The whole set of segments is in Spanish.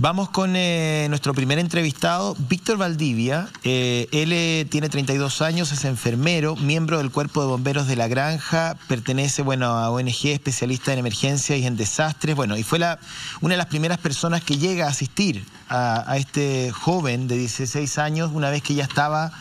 Vamos con nuestro primer entrevistado, Víctor Valdivia. Él tiene 32 años, es enfermero, miembro del Cuerpo de Bomberos de La Granja, pertenece a ONG, especialista en emergencias y en desastres. Y fue una de las primeras personas que llega a asistir a este joven de 16 años una vez que ya estaba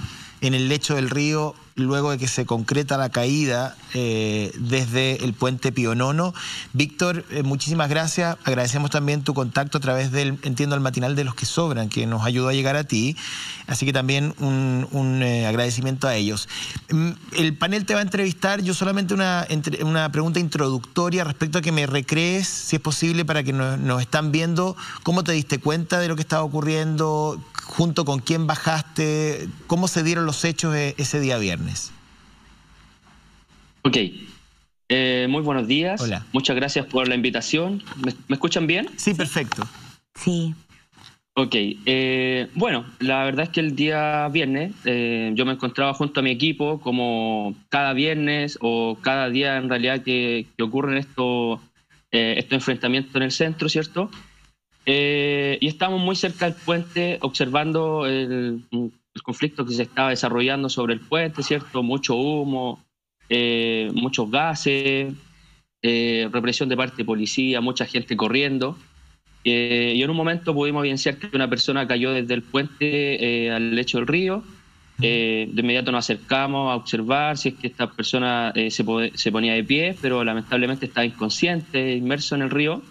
en el lecho del río, luego de que se concreta la caída desde el puente Pío Nono. Víctor, muchísimas gracias. Agradecemos también tu contacto a través del, entiendo, el matinal de Los que Sobran, que nos ayudó a llegar a ti. Así que también un agradecimiento a ellos. El panel te va a entrevistar. Yo solamente una pregunta introductoria respecto a que me recrees, si es posible, para que nos están viendo, cómo te diste cuenta de lo que estaba ocurriendo, junto con quién bajaste, cómo se dieron los hechos ese día viernes. Ok, muy buenos días. Hola. Muchas gracias por la invitación. ¿Me escuchan bien? Sí, perfecto. Sí. Ok, bueno, la verdad es que el día viernes yo me encontraba junto a mi equipo, como cada viernes o cada día en realidad que ocurren estos enfrentamientos en el centro, ¿cierto? Y estábamos muy cerca del puente observando el conflicto que se estaba desarrollando sobre el puente, ¿cierto? Mucho humo, muchos gases, represión de parte de policía, mucha gente corriendo. Y en un momento pudimos evidenciar que una persona cayó desde el puente al lecho del río. De inmediato nos acercamos a observar si es que esta persona se ponía de pie, pero lamentablemente estaba inconsciente, inmerso en el río.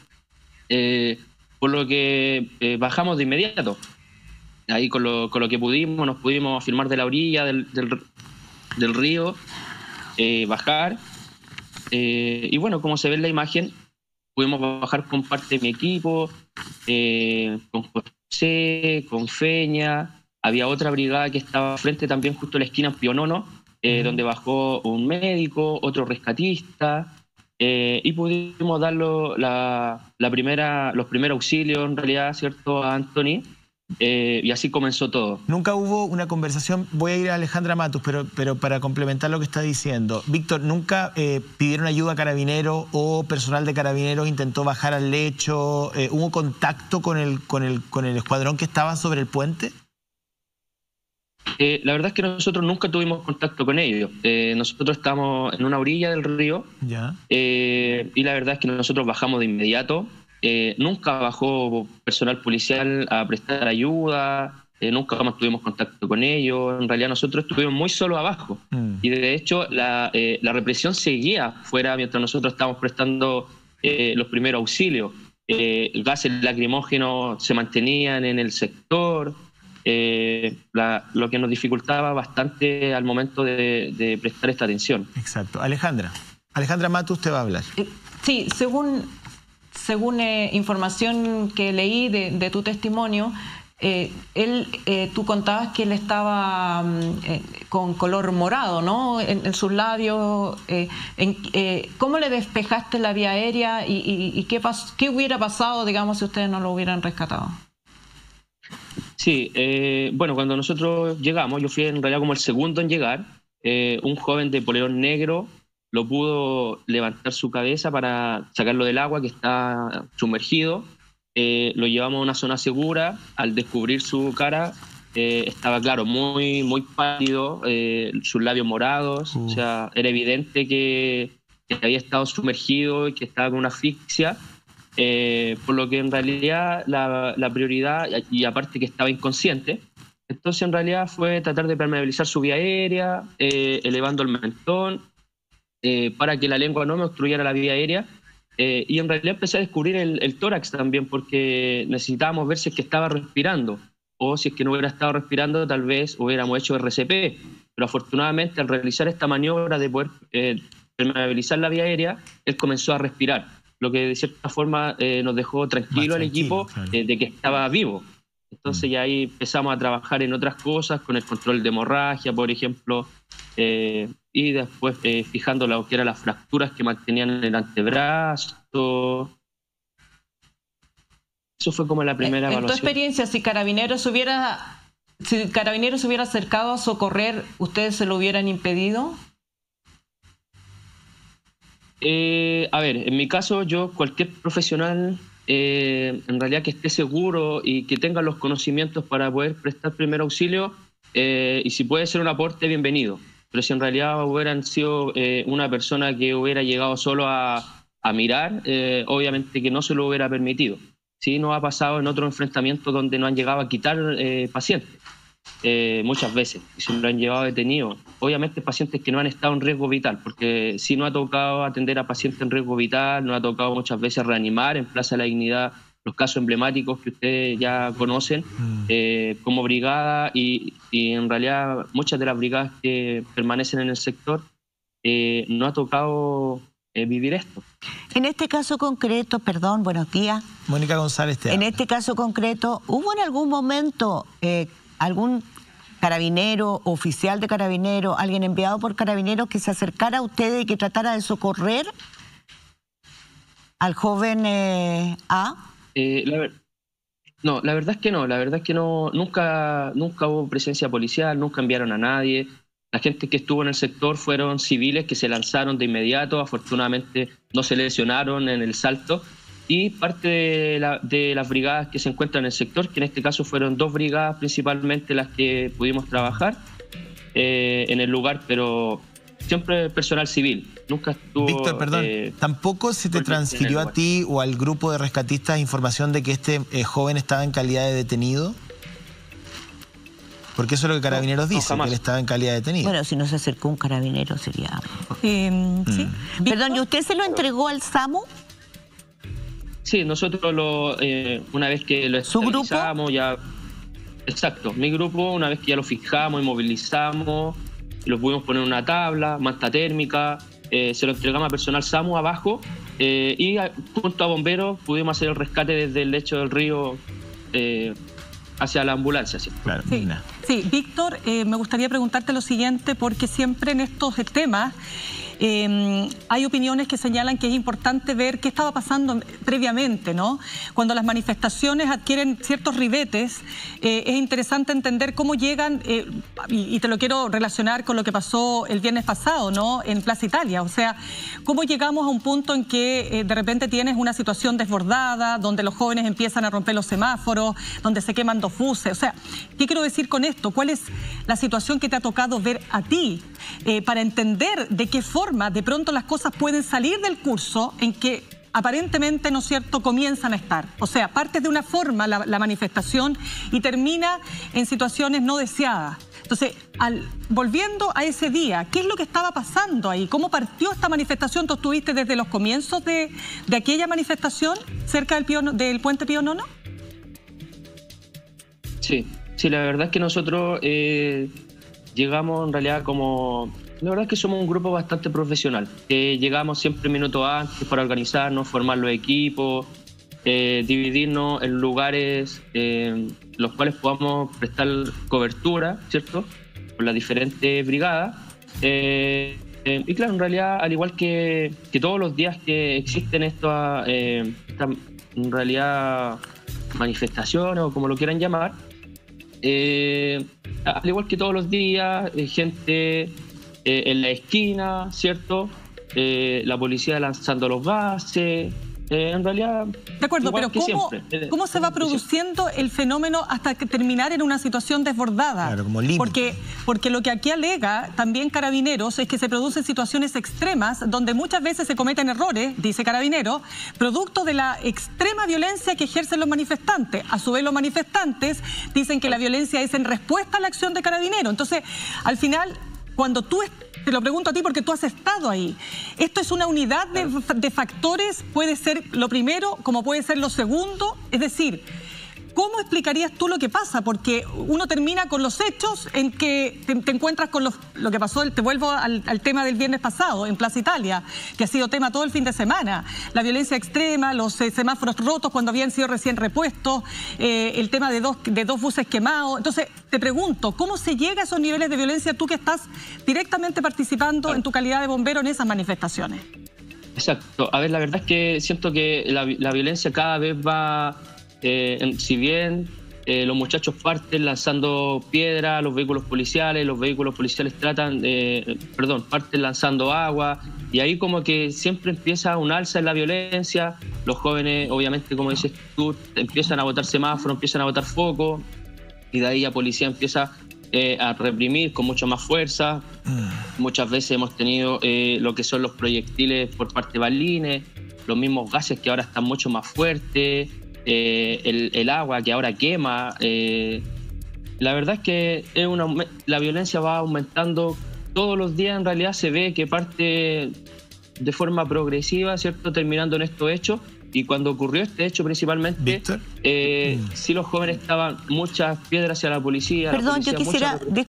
Por lo que bajamos de inmediato. Ahí con lo que nos pudimos afirmar de la orilla del río, bajar. Y bueno, como se ve en la imagen, pudimos bajar con parte de mi equipo, con José, con Feña. Había otra brigada que estaba frente también justo a la esquina en Pío Nono, donde bajó un médico, otro rescatista. Y pudimos dar los primeros auxilios en realidad, ¿cierto?, a Anthony, y así comenzó todo. Nunca hubo una conversación, voy a ir a Alejandra Matus, pero para complementar lo que está diciendo. Víctor, ¿nunca pidieron ayuda a Carabineros o personal de Carabineros intentó bajar al lecho? ¿Hubo contacto con el escuadrón que estaba sobre el puente? La verdad es que nosotros nunca tuvimos contacto con ellos. Nosotros estamos en una orilla del río. Ya. Y la verdad es que nosotros bajamos de inmediato. Nunca bajó personal policial a prestar ayuda, nunca más tuvimos contacto con ellos. En realidad nosotros estuvimos muy solos abajo. Y de hecho la represión seguía fuera mientras nosotros estábamos prestando los primeros auxilios. Gases lacrimógenos se mantenían en el sector. Lo que nos dificultaba bastante al momento de prestar esta atención. Exacto. Alejandra Matus te va a hablar. Sí, según información que leí de tu testimonio, tú contabas que él estaba con color morado, ¿no?, en sus labios. ¿Cómo le despejaste la vía aérea y qué hubiera pasado, digamos, si ustedes no lo hubieran rescatado? Sí, bueno, cuando nosotros llegamos, yo fui en realidad como el segundo en llegar. Un joven de polerón negro lo pudo levantar su cabeza para sacarlo del agua que está sumergido. Lo llevamos a una zona segura. Al descubrir su cara, estaba, claro, muy, muy pálido, sus labios morados. O sea, era evidente que había estado sumergido y que estaba con una asfixia. Por lo que en realidad la prioridad, y aparte que estaba inconsciente, entonces en realidad fue tratar de permeabilizar su vía aérea, elevando el mentón, para que la lengua no me obstruyera la vía aérea. Y en realidad empecé a descubrir el tórax también, porque necesitábamos ver si es que estaba respirando, o si es que no hubiera estado respirando, tal vez hubiéramos hecho RCP. Pero afortunadamente, al realizar esta maniobra de poder permeabilizar la vía aérea, él comenzó a respirar, lo que de cierta forma nos dejó tranquilo al equipo, claro, de que estaba vivo. Entonces ya ahí empezamos a trabajar en otras cosas, con el control de hemorragia, por ejemplo, y después fijando lo que eran las fracturas que mantenían en el antebrazo. Eso fue como la primera evaluación. En tu experiencia, si Carabineros se hubiera acercado a socorrer, ¿ustedes se lo hubieran impedido? A ver, en mi caso, cualquier profesional en realidad que esté seguro y que tenga los conocimientos para poder prestar primer auxilio, y si puede ser un aporte, bienvenido. Pero si en realidad hubieran sido una persona que hubiera llegado solo a mirar, obviamente que no se lo hubiera permitido. Sí, nos ha pasado en otros enfrentamientos donde nos han llegado a quitar pacientes, muchas veces, y se lo han llevado detenidos. Obviamente pacientes que no han estado en riesgo vital, porque sí nos ha tocado atender a pacientes en riesgo vital, nos ha tocado muchas veces reanimar en Plaza de la Dignidad, los casos emblemáticos que ustedes ya conocen, como brigada, y en realidad muchas de las brigadas que permanecen en el sector, nos ha tocado vivir esto. En este caso concreto, perdón, buenos días. Mónica González te En habla. este caso concreto, ¿hubo en algún momento algún carabinero, oficial de carabinero, alguien enviado por carabineros que se acercara a ustedes y que tratara de socorrer al joven A? No, la verdad es que no, nunca hubo presencia policial, nunca enviaron a nadie. La gente que estuvo en el sector fueron civiles que se lanzaron de inmediato, afortunadamente no se lesionaron en el salto, y parte de las brigadas que se encuentran en el sector, que en este caso fueron 2 brigadas principalmente las que pudimos trabajar en el lugar, pero siempre personal civil, nunca estuvo... Víctor, perdón, ¿tampoco se te transfirió a ti o al grupo de rescatistas información de que este joven estaba en calidad de detenido? Porque eso es lo que Carabineros dice, que él estaba en calidad de detenido. Bueno, si no se acercó un carabinero sería... Sí. Perdón, ¿y usted se lo entregó al SAMU? Sí, nosotros una vez que lo estabilizamos, ya... Exacto, mi grupo, una vez que ya lo fijamos y movilizamos, lo pudimos poner en una tabla, manta térmica, se lo entregamos a personal SAMU abajo, y junto a bomberos pudimos hacer el rescate desde el lecho del río hacia la ambulancia. ¿Sí? Claro. Sí, Víctor, me gustaría preguntarte lo siguiente, porque siempre en estos temas hay opiniones que señalan que es importante ver qué estaba pasando previamente, ¿no? Cuando las manifestaciones adquieren ciertos ribetes, es interesante entender cómo llegan, y te lo quiero relacionar con lo que pasó el viernes pasado, ¿no? En Plaza Italia, o sea, cómo llegamos a un punto en que de repente tienes una situación desbordada, donde los jóvenes empiezan a romper los semáforos, donde se queman 2 buses, o sea, ¿qué quiero decir con esto? ¿Cuál es la situación que te ha tocado ver a ti para entender de qué forma de pronto las cosas pueden salir del curso en que aparentemente, ¿no es cierto?, comienzan a estar? O sea, parte de una forma la manifestación y termina en situaciones no deseadas. Entonces, volviendo a ese día, ¿qué es lo que estaba pasando ahí? ¿Cómo partió esta manifestación? ¿Tú estuviste desde los comienzos de aquella manifestación cerca del puente Pío IX? Sí, la verdad es que nosotros llegamos en realidad como... La verdad es que somos un grupo bastante profesional. Llegamos siempre minutos antes para organizarnos, formar los equipos, dividirnos en lugares los cuales podamos prestar cobertura, ¿cierto? Con las diferentes brigadas. Y claro, en realidad, al igual que todos los días que existen estas en realidad manifestaciones o como lo quieran llamar, al igual que todos los días, gente en la esquina, ¿cierto? La policía lanzando los gases, en realidad... De acuerdo, pero ¿cómo se va produciendo el fenómeno hasta que terminar en una situación desbordada? Claro, como límite. Porque lo que aquí alega también Carabineros es que se producen situaciones extremas donde muchas veces se cometen errores, dice Carabineros, producto de la extrema violencia que ejercen los manifestantes. A su vez, los manifestantes dicen que la violencia es en respuesta a la acción de Carabineros. Entonces, al final... Cuando te lo pregunto a ti porque tú has estado ahí, ¿esto es una unidad de factores? ¿Puede ser lo primero como puede ser lo segundo? Es decir, ¿cómo explicarías tú lo que pasa? Porque uno termina con los hechos en que te encuentras con lo que pasó, te vuelvo al tema del viernes pasado en Plaza Italia, que ha sido tema todo el fin de semana. La violencia extrema, los semáforos rotos cuando habían sido recién repuestos, el tema de dos buses quemados. Entonces, te pregunto, ¿cómo se llega a esos niveles de violencia tú que estás directamente participando en tu calidad de bombero en esas manifestaciones? Exacto. A ver, la verdad es que siento que la violencia cada vez va... si bien los muchachos parten lanzando piedra a los vehículos policiales parten lanzando agua, y ahí como que siempre empieza un alza en la violencia. Los jóvenes, obviamente, como dices tú, empiezan a botar semáforos, empiezan a botar foco, y de ahí la policía empieza a reprimir con mucha más fuerza. Muchas veces hemos tenido lo que son los proyectiles por parte de balines, los mismos gases que ahora están mucho más fuertes, el agua que ahora quema. La verdad es que la violencia va aumentando todos los días. En realidad se ve que parte de forma progresiva, ¿cierto?, terminando en estos hechos. Y cuando ocurrió este hecho principalmente, sí, los jóvenes estaban muchas piedras hacia la policía. Perdón, la policía,